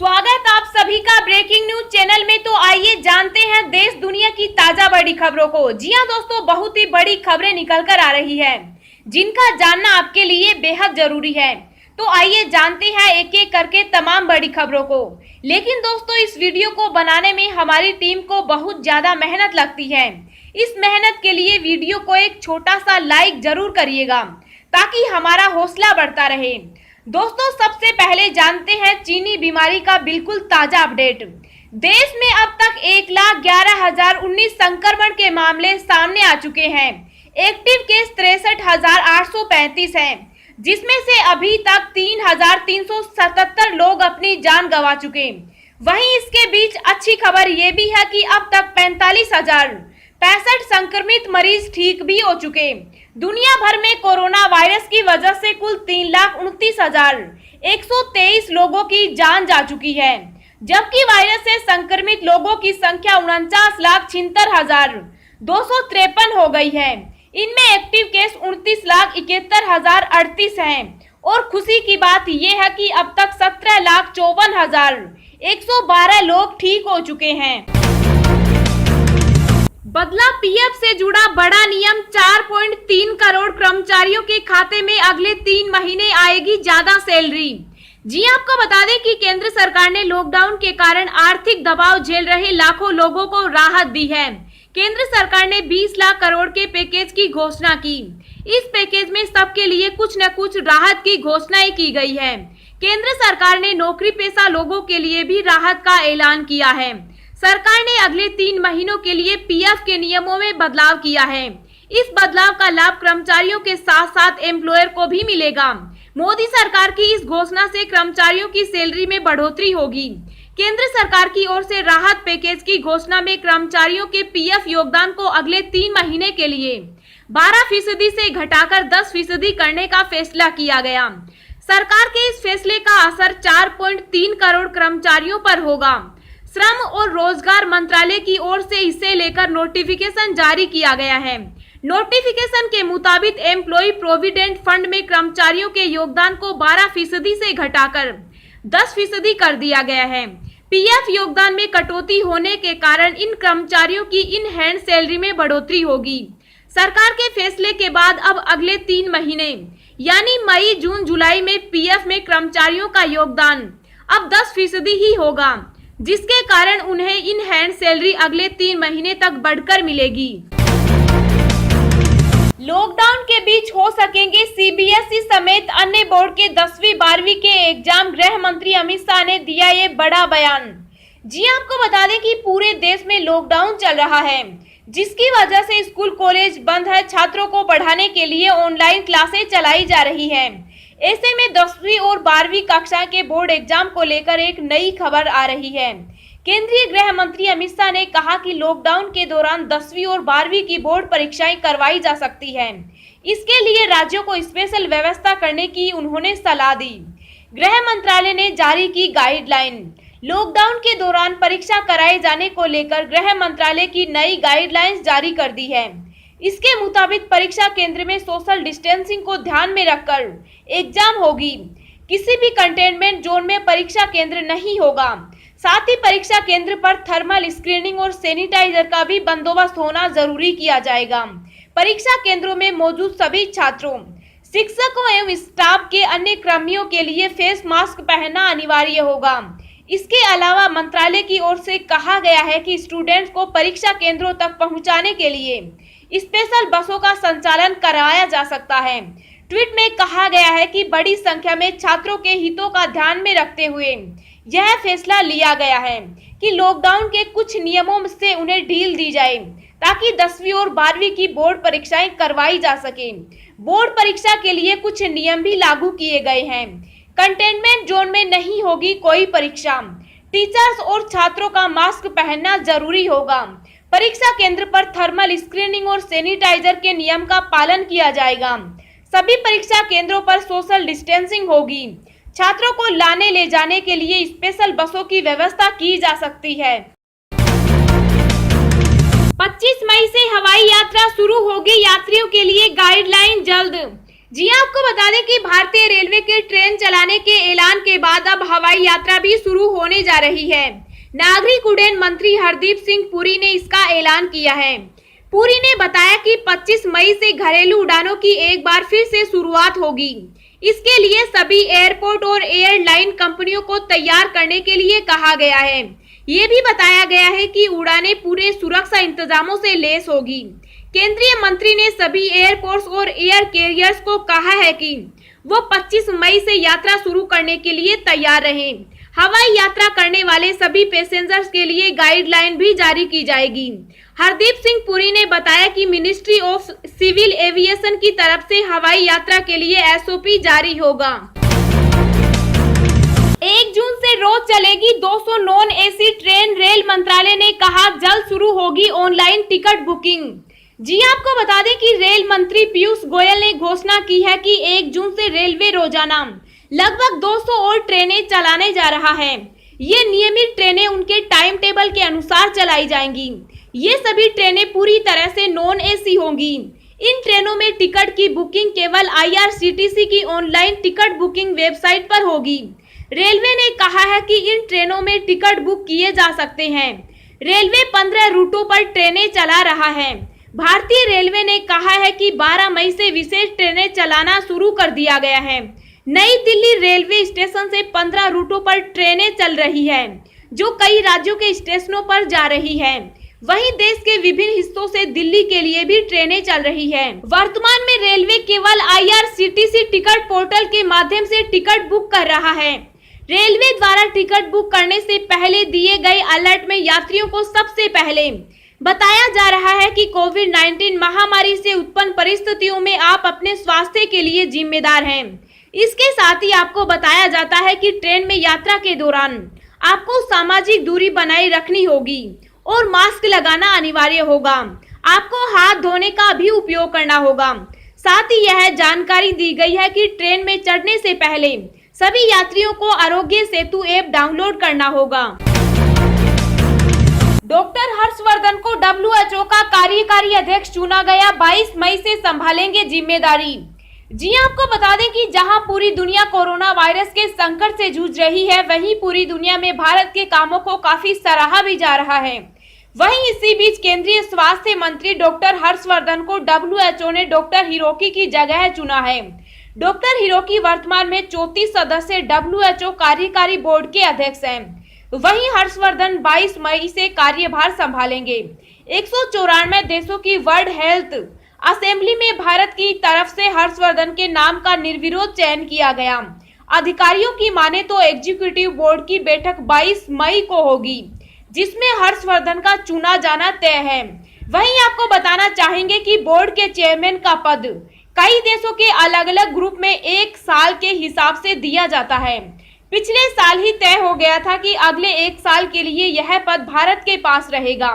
स्वागत आप सभी का ब्रेकिंग न्यूज चैनल में। तो आइए जानते हैं देश दुनिया की ताजा बड़ी खबरों को। जी हां दोस्तों, बहुत ही बड़ी खबरें निकल कर आ रही है जिनका जानना आपके लिए बेहद जरूरी है। तो आइए जानते हैं एक एक करके तमाम बड़ी खबरों को। लेकिन दोस्तों, इस वीडियो को बनाने में हमारी टीम को बहुत ज्यादा मेहनत लगती है। इस मेहनत के लिए वीडियो को एक छोटा सा लाइक जरूर करिएगा ताकि हमारा हौसला बढ़ता रहे। दोस्तों, सबसे पहले जानते हैं चीनी बीमारी का बिल्कुल ताजा अपडेट। देश में अब तक 1,11,019 संक्रमण के मामले सामने आ चुके हैं। एक्टिव केस 63,835 हैं, जिसमें से अभी तक 3,377 लोग अपनी जान गंवा चुके। वहीं इसके बीच अच्छी खबर ये भी है कि अब तक 45,065 संक्रमित मरीज ठीक भी हो चुके। दुनिया भर में कोरोना वायरस की वजह से कुल 3,29,123 लोगों की जान जा चुकी है, जबकि वायरस से संक्रमित लोगों की संख्या 49,76,253 हो गई है। इनमें एक्टिव केस 29,71,038 हैं और खुशी की बात यह है कि अब तक 17,54,112 लोग ठीक हो चुके हैं। बदला पीएफ से जुड़ा बड़ा नियम। 4.3 करोड़ कर्मचारियों के खाते में अगले 3 महीने आएगी ज्यादा सैलरी। जी आपको बता दें कि केंद्र सरकार ने लॉकडाउन के कारण आर्थिक दबाव झेल रहे लाखों लोगों को राहत दी है। केंद्र सरकार ने 20 लाख करोड़ के पैकेज की घोषणा की। इस पैकेज में सबके लिए कुछ न कुछ राहत की घोषणाएं की गई है। केंद्र सरकार ने नौकरी पेशा लोगों के लिए भी राहत का ऐलान किया है। सरकार ने अगले 3 महीनों के लिए पीएफ के नियमों में बदलाव किया है। इस बदलाव का लाभ कर्मचारियों के साथ साथ एम्प्लॉयर को भी मिलेगा। मोदी सरकार की इस घोषणा से कर्मचारियों की सैलरी में बढ़ोतरी होगी। केंद्र सरकार की ओर से राहत पैकेज की घोषणा में कर्मचारियों के पीएफ योगदान को अगले 3 महीने के लिए 12% से घटाकर 10% करने का फैसला किया गया। सरकार के इस फैसले का असर 4.3 करोड़ कर्मचारियों पर होगा। श्रम और रोजगार मंत्रालय की ओर से इसे लेकर नोटिफिकेशन जारी किया गया है। नोटिफिकेशन के मुताबिक एम्प्लॉय प्रोविडेंट फंड में कर्मचारियों के योगदान को 12% से घटाकर 10% कर दिया गया है। पीएफ योगदान में कटौती होने के कारण इन कर्मचारियों की इन हैंड सैलरी में बढ़ोतरी होगी। सरकार के फैसले के बाद अब अगले 3 महीने यानी मई, जून, जुलाई में पीएफ में कर्मचारियों का योगदान अब 10% ही होगा, जिसके कारण उन्हें इन हैंड सैलरी अगले 3 महीने तक बढ़कर मिलेगी। लॉकडाउन के बीच हो सकेंगे सीबीएसई समेत अन्य बोर्ड के 10वीं 12वीं के एग्जाम। गृह मंत्री अमित शाह ने दिया ये बड़ा बयान। जी आपको बता दें कि पूरे देश में लॉकडाउन चल रहा है, जिसकी वजह से स्कूल कॉलेज बंद है। छात्रों को पढ़ाने के लिए ऑनलाइन क्लासें चलाई जा रही है। ऐसे में 10वीं और 12वीं कक्षा के बोर्ड एग्जाम को लेकर एक नई खबर आ रही है। केंद्रीय गृह मंत्री अमित शाह ने कहा कि लॉकडाउन के दौरान 10वीं और 12वीं की बोर्ड परीक्षाएं करवाई जा सकती हैं। इसके लिए राज्यों को स्पेशल व्यवस्था करने की उन्होंने सलाह दी। गृह मंत्रालय ने जारी की गाइडलाइन। लॉकडाउन के दौरान परीक्षा कराए जाने को लेकर गृह मंत्रालय की नई गाइडलाइंस जारी कर दी है। इसके मुताबिक परीक्षा केंद्र में सोशल डिस्टेंसिंग को ध्यान में रखकर एग्जाम होगी। किसी भी कंटेनमेंट जोन में परीक्षा केंद्र नहीं होगा। साथ ही परीक्षा केंद्र पर थर्मल स्क्रीनिंग और सैनिटाइजर का भी बंदोबस्त होना जरूरी किया जाएगा। परीक्षा केंद्रों में मौजूद सभी छात्रों, शिक्षकों एवं स्टाफ के अन्य कर्मियों के लिए फेस मास्क पहनना अनिवार्य होगा। इसके अलावा मंत्रालय की ओर से कहा गया है कि स्टूडेंट्स को परीक्षा केंद्रों तक पहुंचाने के लिए स्पेशल बसों का संचालन कराया जा सकता है। ट्वीट में कहा गया है कि बड़ी संख्या में छात्रों के हितों का ध्यान में रखते हुए यह फैसला लिया गया है कि लॉकडाउन के कुछ नियमों से उन्हें ढील दी जाए ताकि 10वीं और 12वीं की बोर्ड परीक्षाएं करवाई जा सके। बोर्ड परीक्षा के लिए कुछ नियम भी लागू किए गए हैं। कंटेनमेंट जोन में नहीं होगी कोई परीक्षा। टीचर्स और छात्रों का मास्क पहनना जरूरी होगा। परीक्षा केंद्र पर थर्मल स्क्रीनिंग और सैनिटाइजर के नियम का पालन किया जाएगा। सभी परीक्षा केंद्रों पर सोशल डिस्टेंसिंग होगी। छात्रों को लाने ले जाने के लिए स्पेशल बसों की व्यवस्था की जा सकती है। 25 मई से हवाई यात्रा शुरू होगी। यात्रियों के लिए गाइडलाइन जल्द। जी आपको बता दें कि भारतीय रेलवे के ट्रेन चलाने के ऐलान के बाद अब हवाई यात्रा भी शुरू होने जा रही है। नागरिक उड्डयन मंत्री हरदीप सिंह पुरी ने इसका ऐलान किया है। पुरी ने बताया कि 25 मई से घरेलू उड़ानों की एक बार फिर से शुरुआत होगी। इसके लिए सभी एयरपोर्ट और एयरलाइन कंपनियों को तैयार करने के लिए कहा गया है। ये भी बताया गया है कि उड़ानें पूरे सुरक्षा इंतजामों से लैस होगी। केंद्रीय मंत्री ने सभी एयरपोर्ट्स और एयर कैरियर्स को कहा है कि वो 25 मई से यात्रा शुरू करने के लिए तैयार रहें। हवाई यात्रा करने वाले सभी पैसेंजर्स के लिए गाइडलाइन भी जारी की जाएगी। हरदीप सिंह पुरी ने बताया कि मिनिस्ट्री ऑफ सिविल एविएशन की तरफ से हवाई यात्रा के लिए एसओपी जारी होगा। 1 जून से रोज चलेगी 200 नॉन एसी ट्रेन। रेल मंत्रालय ने कहा जल्द शुरू होगी ऑनलाइन टिकट बुकिंग। जी आपको बता दें कि रेल मंत्री पीयूष गोयल ने घोषणा की है कि 1 जून से रेलवे रोजाना लगभग 200 और ट्रेनें चलाने जा रहा है। ये नियमित ट्रेनें उनके टाइम टेबल के अनुसार चलाई जाएंगी। ये सभी ट्रेनें पूरी तरह से नॉन एसी होंगी। इन ट्रेनों में टिकट की बुकिंग केवल IRCTC की ऑनलाइन टिकट बुकिंग वेबसाइट पर होगी। रेलवे ने कहा है कि इन ट्रेनों में टिकट बुक किए जा सकते हैं। रेलवे 15 रूटों पर ट्रेनें चला रहा है। भारतीय रेलवे ने कहा है कि 12 मई से विशेष ट्रेनें चलाना शुरू कर दिया गया है। नई दिल्ली रेलवे स्टेशन से 15 रूटों पर ट्रेनें चल रही है, जो कई राज्यों के स्टेशनों पर जा रही है। वहीं देश के विभिन्न हिस्सों से दिल्ली के लिए भी ट्रेनें चल रही है। वर्तमान में रेलवे केवल IRCTC टिकट पोर्टल के माध्यम से टिकट बुक कर रहा है। रेलवे द्वारा टिकट बुक करने से पहले दिए गए अलर्ट में यात्रियों को सबसे पहले बताया जा रहा है कि कोविड-19 महामारी से उत्पन्न परिस्थितियों में आप अपने स्वास्थ्य के लिए जिम्मेदार हैं। इसके साथ ही आपको बताया जाता है कि ट्रेन में यात्रा के दौरान आपको सामाजिक दूरी बनाए रखनी होगी और मास्क लगाना अनिवार्य होगा। आपको हाथ धोने का भी उपयोग करना होगा। साथ ही यह जानकारी दी गई है कि ट्रेन में चढ़ने से पहले सभी यात्रियों को आरोग्य सेतु ऐप डाउनलोड करना होगा। डॉक्टर हर्षवर्धन को WHO का कार्यकारी अध्यक्ष चुना गया। 22 मई से संभालेंगे जिम्मेदारी। जी आपको बता दें कि जहां पूरी दुनिया कोरोना वायरस के संकट से जूझ रही है, वहीं पूरी दुनिया में भारत के कामों को काफी सराहा भी जा रहा है। वहीं इसी बीच केंद्रीय स्वास्थ्य मंत्री डॉक्टर हर्षवर्धन को WHO ने डॉक्टर हिरोकी की जगह चुना है। डॉक्टर हिरोकी वर्तमान में 34 सदस्य WHO कार्यकारी बोर्ड के अध्यक्ष हैं। वहीं हर्षवर्धन 22 मई से कार्यभार संभालेंगे। 194 देशों की वर्ल्ड हेल्थ असेंबली में भारत की तरफ से हर्षवर्धन के नाम का निर्विरोध चयन किया गया। अधिकारियों की माने तो एग्जीक्यूटिव बोर्ड की बैठक 22 मई को होगी, जिसमें हर्षवर्धन का चुना जाना तय है। वहीं आपको बताना चाहेंगे कि बोर्ड के चेयरमैन का पद कई देशों के अलग अलग ग्रुप में 1 साल के हिसाब से दिया जाता है। पिछले साल ही तय हो गया था कि अगले 1 साल के लिए यह पद भारत के पास रहेगा।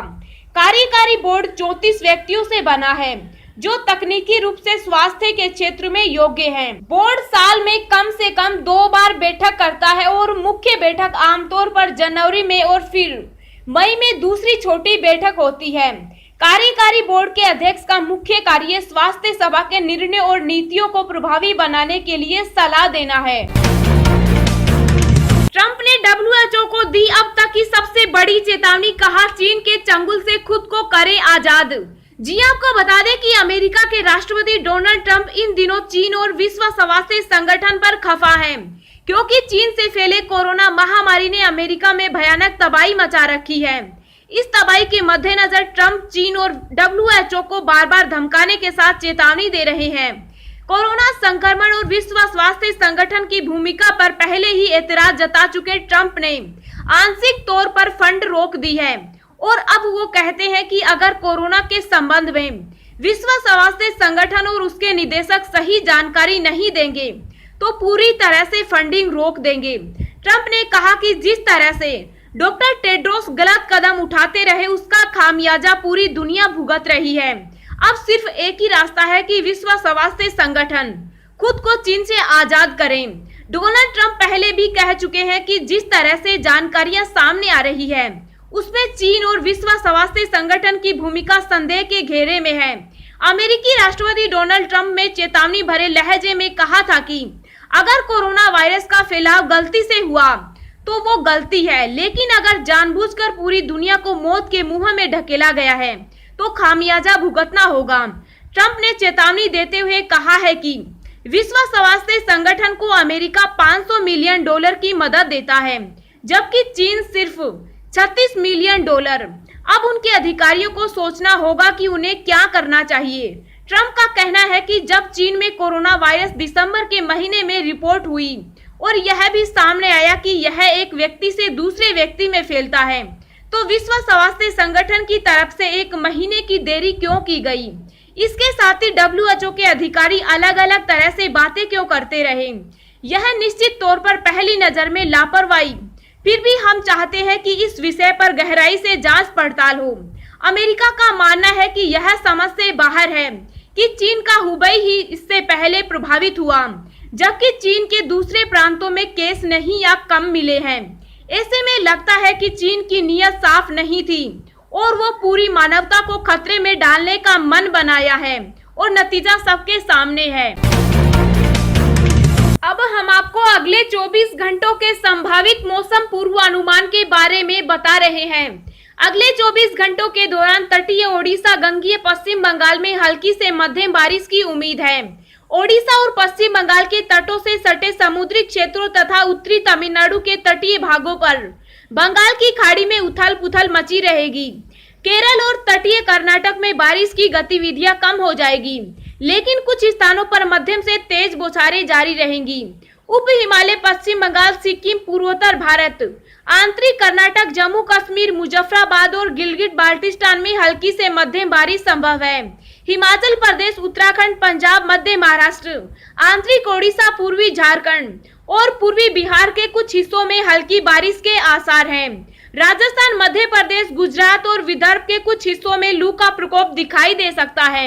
कार्यकारी बोर्ड 34 व्यक्तियों से बना है, जो तकनीकी रूप से स्वास्थ्य के क्षेत्र में योग्य हैं। बोर्ड साल में कम से कम 2 बार बैठक करता है और मुख्य बैठक आमतौर पर जनवरी में और फिर मई में दूसरी छोटी बैठक होती है। कार्यकारी बोर्ड के अध्यक्ष का मुख्य कार्य स्वास्थ्य सेवा के निर्णय और नीतियों को प्रभावी बनाने के लिए सलाह देना है। ट्रंप ने WHO को दी अब तक की सबसे बड़ी चेतावनी, कहा चीन के चंगुल से खुद को करे आजाद। जी आपको बता दें कि अमेरिका के राष्ट्रपति डोनाल्ड ट्रंप इन दिनों चीन और विश्व स्वास्थ्य संगठन पर खफा हैं, क्योंकि चीन से फैले कोरोना महामारी ने अमेरिका में भयानक तबाही मचा रखी है। इस तबाही के मद्देनजर ट्रंप चीन और WHO को बार बार धमकाने के साथ चेतावनी दे रहे हैं। कोरोना संक्रमण और विश्व स्वास्थ्य संगठन की भूमिका पर पहले ही एतराज जता चुके ट्रंप ने आंशिक तौर पर फंड रोक दी है और अब वो कहते हैं कि अगर कोरोना के संबंध में विश्व स्वास्थ्य संगठन और उसके निदेशक सही जानकारी नहीं देंगे तो पूरी तरह से फंडिंग रोक देंगे। ट्रंप ने कहा कि जिस तरह से डॉक्टर टेड्रोस गलत कदम उठाते रहे, उसका खामियाजा पूरी दुनिया भुगत रही है। अब सिर्फ एक ही रास्ता है कि विश्व स्वास्थ्य संगठन खुद को चीन से आजाद करें। डोनाल्ड ट्रंप पहले भी कह चुके हैं कि जिस तरह से जानकारियां सामने आ रही है, उसमें चीन और विश्व स्वास्थ्य संगठन की भूमिका संदेह के घेरे में है। अमेरिकी राष्ट्रपति डोनाल्ड ट्रंप ने चेतावनी भरे लहजे में कहा था कि अगर कोरोना वायरस का फैलाव गलती से हुआ तो वो गलती है, लेकिन अगर जानबूझकर पूरी दुनिया को मौत के मुंह में ढकेला गया है तो खामियाजा भुगतना होगा। ट्रंप ने चेतावनी देते हुए कहा है कि विश्व स्वास्थ्य संगठन को अमेरिका $500 मिलियन की मदद देता है, जबकि चीन सिर्फ $36 मिलियन। अब उनके अधिकारियों को सोचना होगा कि उन्हें क्या करना चाहिए। ट्रंप का कहना है कि जब चीन में कोरोना वायरस दिसंबर के महीने में रिपोर्ट हुई और यह भी सामने आया कि यह एक व्यक्ति से दूसरे व्यक्ति में फैलता है, तो विश्व स्वास्थ्य संगठन की तरफ से 1 महीने की देरी क्यों की गई? इसके साथ ही WHO के अधिकारी अलग अलग तरह से बातें क्यों करते रहे? यह निश्चित तौर पर पहली नजर में लापरवाही। फिर भी हम चाहते हैं कि इस विषय पर गहराई से जांच पड़ताल हो। अमेरिका का मानना है कि यह समझ से बाहर है कि चीन का हुबई ही इससे पहले प्रभावित हुआ, जबकि चीन के दूसरे प्रांतों में केस नहीं या कम मिले हैं। ऐसे में लगता है कि चीन की नीयत साफ नहीं थी और वो पूरी मानवता को खतरे में डालने का मन बनाया है और नतीजा सबके सामने है। अब हम आपको अगले 24 घंटों के संभावित मौसम पूर्वानुमान के बारे में बता रहे हैं। अगले 24 घंटों के दौरान तटीय ओडिशा, गंगीय पश्चिम बंगाल में हल्की से मध्यम बारिश की उम्मीद है। ओडिशा और पश्चिम बंगाल के तटों से सटे समुद्री क्षेत्रों तथा उत्तरी तमिलनाडु के तटीय भागों पर बंगाल की खाड़ी में उथल-पुथल मची रहेगी। केरल और तटीय कर्नाटक में बारिश की गतिविधियां कम हो जाएगी, लेकिन कुछ स्थानों पर मध्यम से तेज बौछारें जारी रहेंगी। उप हिमालय, पश्चिम बंगाल, सिक्किम, पूर्वोत्तर भारत, आंतरिक कर्नाटक, जम्मू कश्मीर, मुजफ्फराबाद और गिलगिट बाल्टिस्तान में हल्की से मध्यम बारिश संभव है। हिमाचल प्रदेश, उत्तराखंड, पंजाब, मध्य महाराष्ट्र, आंतरिक ओडिशा, पूर्वी झारखंड और पूर्वी बिहार के कुछ हिस्सों में हल्की बारिश के आसार हैं। राजस्थान, मध्य प्रदेश, गुजरात और विदर्भ के कुछ हिस्सों में लू का प्रकोप दिखाई दे सकता है।